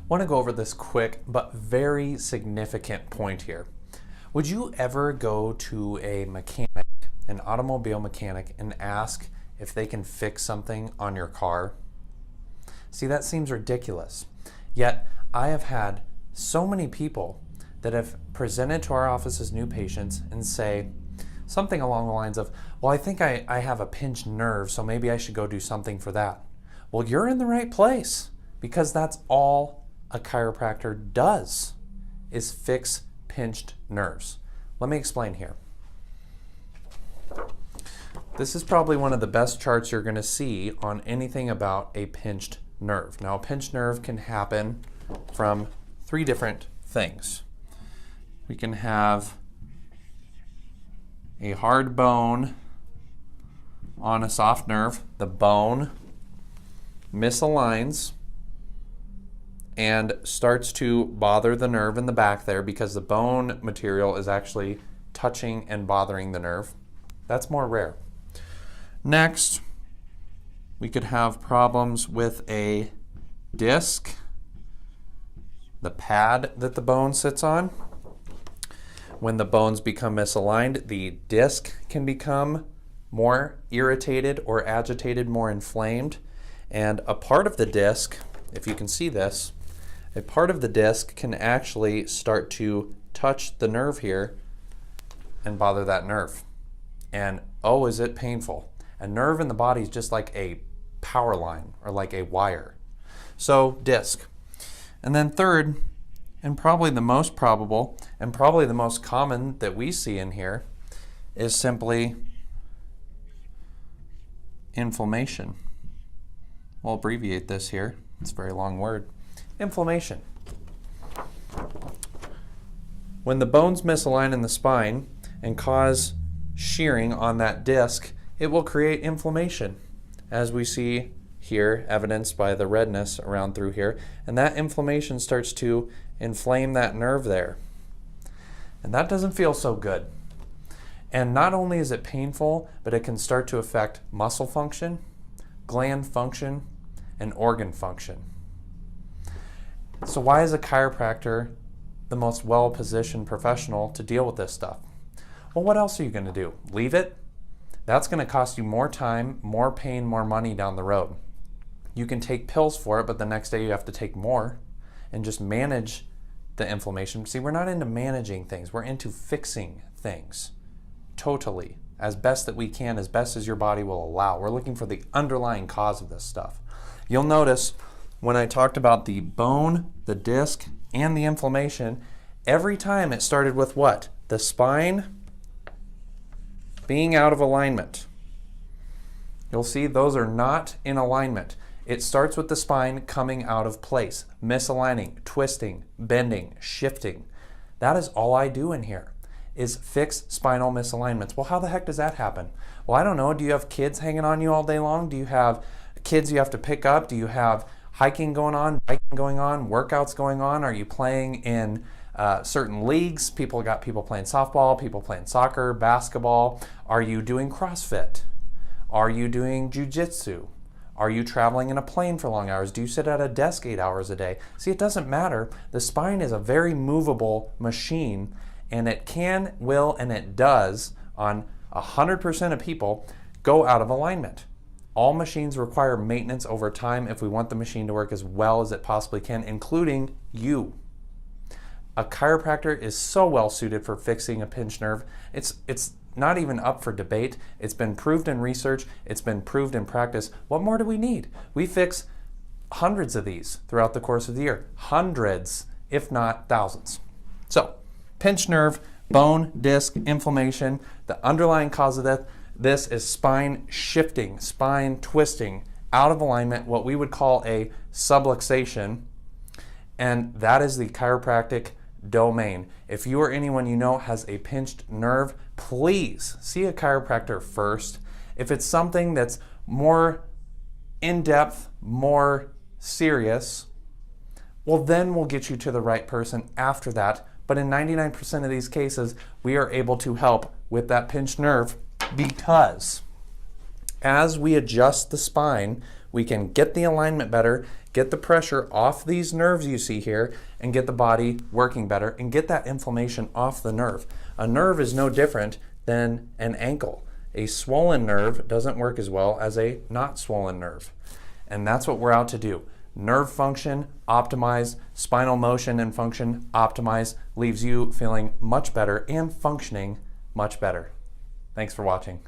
want to go over this quick but very significant point here. Would you ever go to a mechanic, an automobile mechanic, and ask if they can fix something on your car? See, that seems ridiculous. Yet, I have had so many people that have presented to our office as new patients and say something along the lines of, well, I think I have a pinched nerve, so maybe I should go do something for that. Well, you're in the right place, because that's all a chiropractor does, is fix pinched nerves. Let me explain here. This is probably one of the best charts you're going to see on anything about a pinched nerve. Now, a pinched nerve can happen from three different things. We can have a hard bone on a soft nerve. The bone misaligns and starts to bother the nerve in the back there because the bone material is actually touching and bothering the nerve. That's more rare. Next, we could have problems with a disc, the pad that the bone sits on. When the bones become misaligned, the disc can become more irritated or agitated, more inflamed. And a part of the disc, if you can see this, a part of the disc can actually start to touch the nerve here and bother that nerve. And oh, is it painful. A nerve in the body is just like a power line or like a wire. So disc. And then third, and probably the most probable and probably the most common that we see in here, is simply inflammation. We'll abbreviate this here. It's a very long word. Inflammation. When the bones misalign in the spine and cause shearing on that disc, it will create inflammation, as we see here, evidenced by the redness around through here. And that inflammation starts to inflame that nerve there. And that doesn't feel so good. And not only is it painful, but it can start to affect muscle function, gland function, and organ function. So why is a chiropractor the most well-positioned professional to deal with this stuff? Well, what else are you going to do? Leave it? That's going to cost you more time, more pain, more money down the road. You can take pills for it, but the next day you have to take more and just manage the inflammation. See, we're not into managing things. We're into fixing things totally, as best that we can, as best as your body will allow. We're looking for the underlying cause of this stuff. You'll notice when I talked about the bone, the disc, and the inflammation, every time it started with what? The spine being out of alignment. You'll see those are not in alignment. It starts with the spine coming out of place, misaligning, twisting, bending, shifting. That is all I do in here, is fix spinal misalignments. Well, how the heck does that happen? Well, I don't know. Do you have kids hanging on you all day long? Do you have kids you have to pick up? Do you have hiking going on, biking going on, workouts going on? Are you playing in certain leagues? Got people playing softball, people playing soccer, basketball. Are you doing CrossFit? Are you doing jiu-jitsu? Are you traveling in a plane for long hours? Do you sit at a desk 8 hours a day? See, it doesn't matter. The spine is a very movable machine, and it can, will, and it does on 100% of people go out of alignment. All machines require maintenance over time if we want the machine to work as well as it possibly can, including you. A chiropractor is so well suited for fixing a pinched nerve. It's not even up for debate. It's been proved in research. It's been proved in practice. What more do we need? We fix hundreds of these throughout the course of the year. Hundreds, if not thousands. So, pinched nerve, bone, disc, inflammation. The underlying cause of this is spine shifting, spine twisting, out of alignment, what we would call a subluxation. And that is the chiropractic domain. If you or anyone you know has a pinched nerve, please see a chiropractor first. If it's something that's more in-depth, more serious, well, then we'll get you to the right person after that. But in 99% of these cases, we are able to help with that pinched nerve, because as we adjust the spine, we can get the alignment better, get the pressure off these nerves you see here, and get the body working better, and get that inflammation off the nerve. A nerve is no different than an ankle. A swollen nerve doesn't work as well as a not swollen nerve. And that's what we're out to do. Nerve function, optimize, spinal motion and function, optimize, leaves you feeling much better and functioning much better. Thanks for watching.